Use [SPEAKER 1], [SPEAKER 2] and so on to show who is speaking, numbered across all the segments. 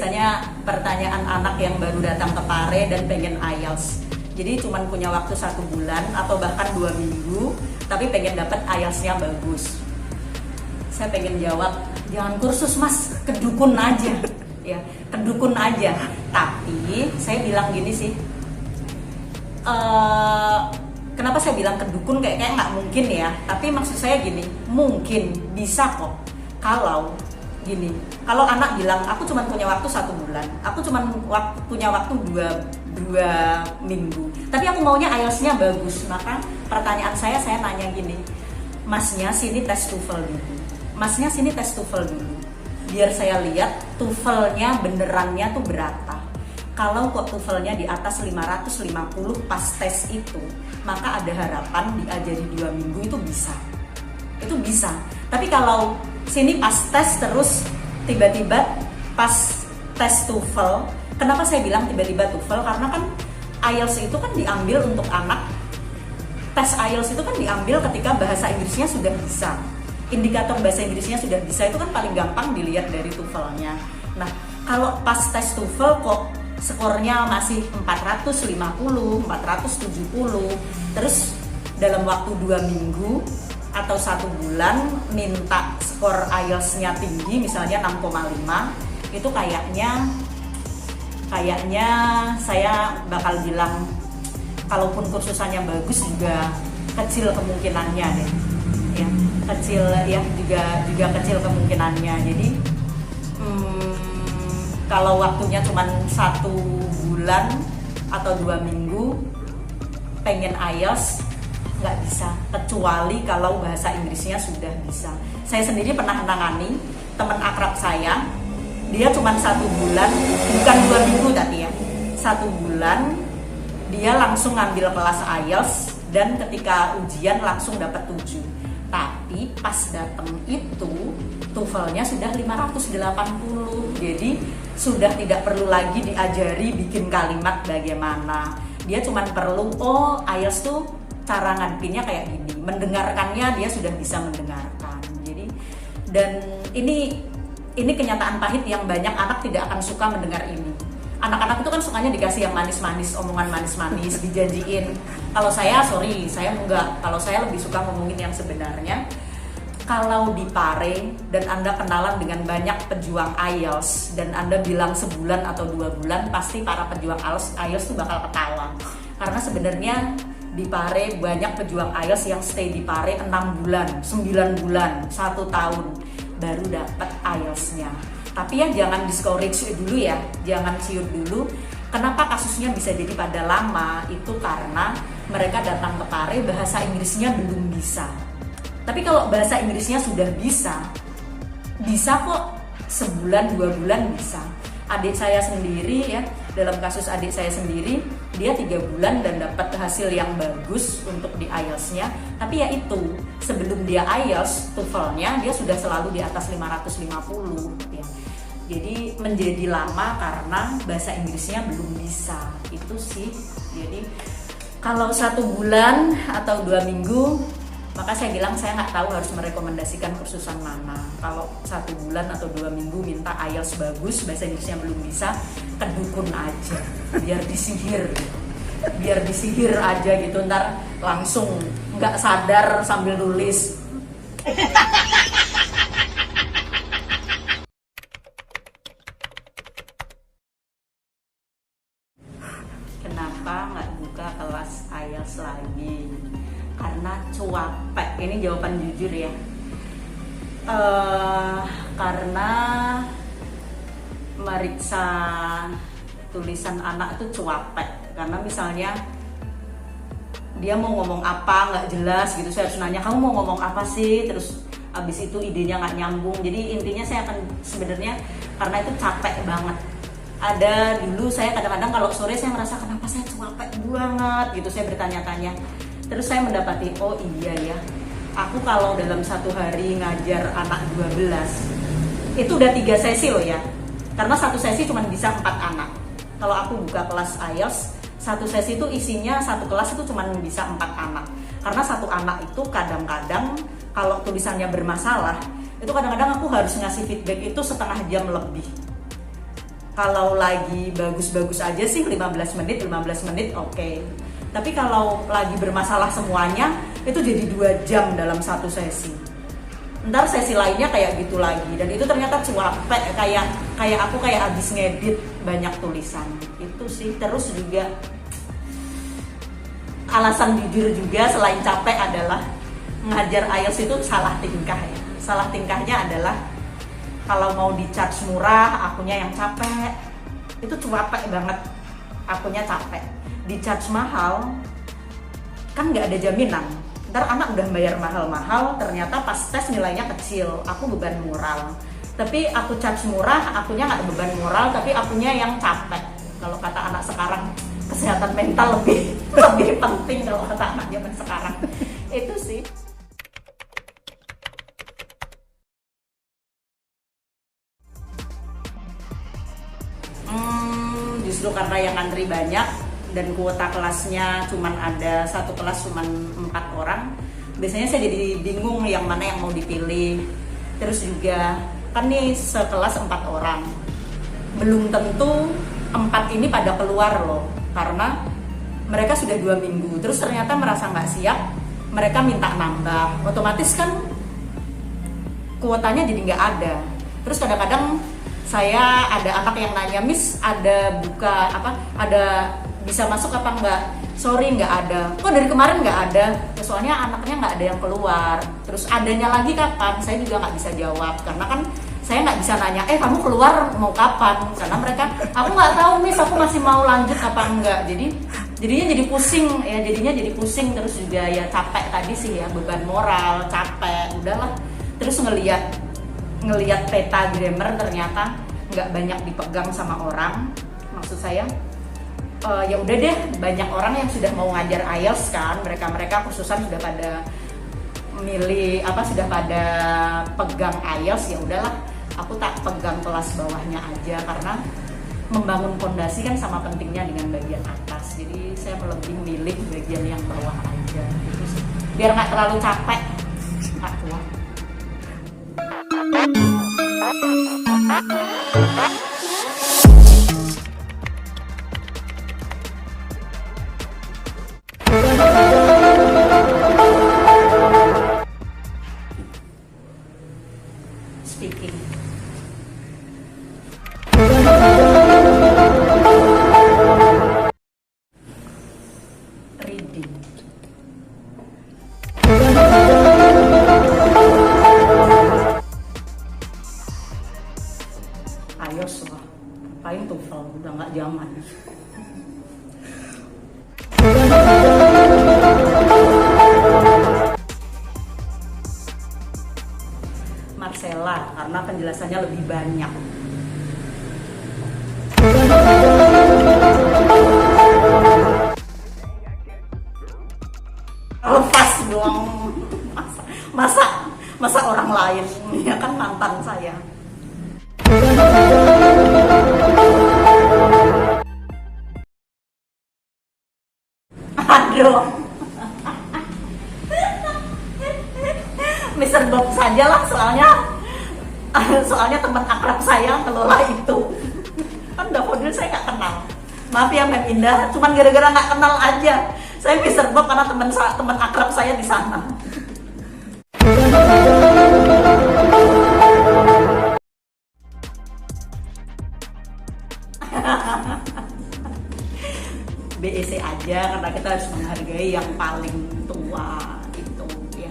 [SPEAKER 1] biasanya pertanyaan anak yang baru datang ke Pare dan pengen IELTS. Jadi cuman punya waktu 1 bulan atau bahkan 2 minggu, tapi pengen dapat IELTS-nya bagus. Saya pengen jawab, jangan kursus mas, ke dukun aja. Ya, ke dukun aja. Tapi saya bilang gini sih, kenapa saya bilang ke dukun kayak nggak mungkin ya. Tapi maksud saya gini, mungkin bisa kok. Kalau gini, kalau anak bilang aku cuma punya waktu 1 bulan, aku cuma punya waktu 2 minggu, tapi aku maunya IELTS-nya bagus. Maka pertanyaan saya nanya gini, masnya sini tes TOEFL dulu, masnya sini tes TOEFL dulu, biar saya lihat TOEFL-nya benerannya tuh berapa. Kalau kok TOEFL-nya di atas 550 pas tes itu, maka ada harapan diajari 2 minggu itu bisa. Itu bisa. Tapi kalau sini pas tes terus tiba-tiba pas tes TOEFL, kenapa saya bilang tiba-tiba TOEFL? Karena kan IELTS itu kan diambil untuk anak. Tes IELTS itu kan diambil ketika bahasa Inggrisnya sudah bisa. Indikator bahasa Inggrisnya sudah bisa itu kan paling gampang dilihat dari TOEFL-nya. Nah, kalau pas tes TOEFL kok skornya masih 450, 470, terus dalam waktu 2 minggu atau 1 bulan minta skor IELTS-nya tinggi, misalnya 6,5, itu kayaknya saya bakal bilang kalaupun kursusannya bagus juga kecil kemungkinannya deh. Ya, kecil ya, juga kecil kemungkinannya. Jadi kalau waktunya cuma 1 bulan atau 2 minggu pengen IELTS nggak bisa, kecuali kalau bahasa Inggrisnya sudah bisa. Saya sendiri pernah menangani teman akrab saya, dia cuma 1 bulan, bukan 2 minggu tadi ya, 1 bulan dia langsung ngambil kelas IELTS dan ketika ujian langsung dapat 7. Tapi pas datang itu TOEFL-nya sudah 580, jadi sudah tidak perlu lagi diajari bikin kalimat bagaimana. Dia cuma perlu, oh IELTS tuh cara ngadepinnya kayak gini, mendengarkannya dia sudah bisa mendengarkan. Jadi dan ini kenyataan pahit yang banyak anak tidak akan suka mendengar ini. Anak-anak itu kan sukanya dikasih yang manis-manis, omongan manis-manis, dijanjiin. Kalau saya, sorry, saya enggak. Kalau saya lebih suka ngomongin yang sebenarnya. Kalau di Pare dan Anda kenalan dengan banyak pejuang IELTS dan Anda bilang sebulan atau 2 bulan, pasti para pejuang IELTS itu bakal ketawa. Karena sebenarnya di Pare banyak pejuang IELTS yang stay di Pare 6 bulan, 9 bulan, 1 tahun baru dapat IELTS-nya. Tapi ya jangan discourage dulu ya, jangan ciut dulu. Kenapa kasusnya bisa jadi pada lama? Itu karena mereka datang ke Pare bahasa Inggrisnya belum bisa. Tapi kalau bahasa Inggrisnya sudah bisa kok sebulan 2 bulan bisa. Adik saya sendiri ya, dalam kasus adik saya sendiri, dia 3 bulan dan dapat hasil yang bagus untuk di IELTS-nya. Tapi ya itu, sebelum dia IELTS, TOEFL-nya dia sudah selalu di atas 550 ya. Jadi menjadi lama karena bahasa Inggrisnya belum bisa. Itu sih. Jadi kalau 1 bulan atau 2 minggu, maka saya bilang saya nggak tahu harus merekomendasikan kursusan mana. Kalau 1 bulan atau 2 minggu minta IELTS bagus, bahasa Inggrisnya belum bisa, ke dukun aja, biar disihir aja gitu, ntar langsung nggak sadar sambil nulis. Kenapa nggak buka kelas IELTS lagi? Karena cuapek. Ini jawaban jujur ya. Karena meriksa tulisan anak itu cuapek. Karena misalnya dia mau ngomong apa nggak jelas gitu, saya harus nanya kamu mau ngomong apa sih, terus abis itu idenya nggak nyambung. Jadi intinya saya akan sebenarnya karena itu capek banget. Ada dulu saya kadang-kadang kalau sore saya merasa kenapa saya cuapek banget gitu, saya bertanya-tanya. Terus saya mendapati, oh iya ya, aku kalau dalam 1 hari ngajar anak 12 itu udah 3 sesi loh ya. Karena 1 sesi cuma bisa 4 anak. Kalau aku buka kelas IELTS, 1 sesi itu isinya 1 kelas itu cuma bisa 4 anak. Karena 1 anak itu kadang-kadang kalau tulisannya bermasalah, itu kadang-kadang aku harus ngasih feedback itu setengah jam lebih. Kalau lagi bagus-bagus aja sih 15 menit oke. Tapi kalau lagi bermasalah semuanya itu jadi 2 jam dalam satu sesi. Ntar sesi lainnya kayak gitu lagi, dan itu ternyata capek, kayak aku kayak abis ngedit banyak tulisan itu sih. Terus juga alasan jujur juga selain capek adalah ngajar IELTS itu salah tingkah ya. Salah tingkahnya adalah kalau mau di charge murah, akunya yang capek. Itu capek banget, akunya capek. Di charge mahal, kan nggak ada jaminan. Ntar anak udah bayar mahal-mahal, ternyata pas tes nilainya kecil, aku beban moral. Tapi aku charge murah, akunya nggak ada beban moral, tapi akunya yang capek. Kalau kata anak sekarang, kesehatan mental lebih penting kalau kata anak zaman sekarang. Itu sih. Justru karena yang antri banyak dan kuota kelasnya cuman ada satu kelas cuman 4 orang, biasanya saya jadi bingung yang mana yang mau dipilih. Terus juga kan nih sekelas 4 orang, belum tentu 4 ini pada keluar loh, karena mereka sudah 2 minggu terus ternyata merasa nggak siap, mereka minta nambah, otomatis kan kuotanya jadi nggak ada. Terus kadang-kadang saya ada anak yang nanya, Miss ada buka apa, ada bisa masuk apa enggak? Sorry nggak ada. Kok dari kemarin nggak ada? Ya, soalnya anaknya nggak ada yang keluar. Terus adanya lagi kapan? Saya juga nggak bisa jawab karena kan saya nggak bisa nanya, kamu keluar mau kapan? Karena mereka, aku nggak tahu Miss, aku masih mau lanjut apa enggak. Jadinya jadi pusing ya, jadi pusing. Terus juga ya capek tadi sih ya, beban moral, capek, udahlah. Terus ngelihat peta grammar ternyata nggak banyak dipegang sama orang. Maksud saya ya udah deh, banyak orang yang sudah mau ngajar IELTS kan, mereka khususan sudah pada milih sudah pada pegang IELTS. Ya udahlah, aku tak pegang kelas bawahnya aja karena membangun fondasi kan sama pentingnya dengan bagian atas. Jadi saya lebih milih bagian yang bawah aja gitu sih, biar nggak terlalu capek, nggak kuat. Speaking. Reading. IELTS lah, paling TOEFL udah nggak zaman. Marcella karena penjelasannya lebih banyak. Lepas doang, masa orang lain, ya kan mantan saya. Aduh, Mr. Bob saja lah, soalnya teman akrab saya kelola itu. Kan Davodil saya nggak kenal. Maaf ya Mem Indah, cuman gara-gara nggak kenal aja. Saya Mr. Bob karena teman akrab saya di sana. BEC aja karena kita harus menghargai yang paling tua itu ya.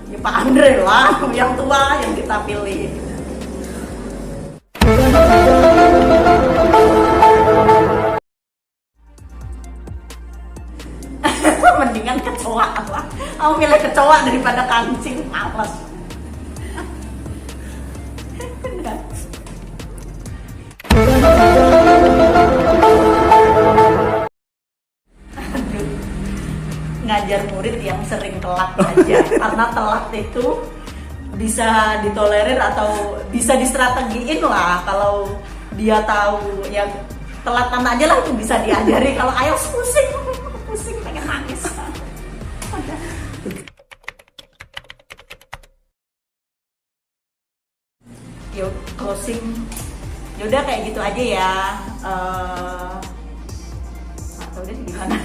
[SPEAKER 1] Ya Pak Andre lah yang tua yang kita pilih. Mendingan kecoa lah. Aku milih kecoa daripada kancing, males. Ngajar murid yang sering telat aja, karena telat itu bisa ditolerir atau bisa distrategiin lah. Kalau dia tahu ya telatan aja lah, itu bisa diajari. Kalau IELTS pusing pengen nangis. closing yaudah kayak gitu aja ya. Atau udah gimana?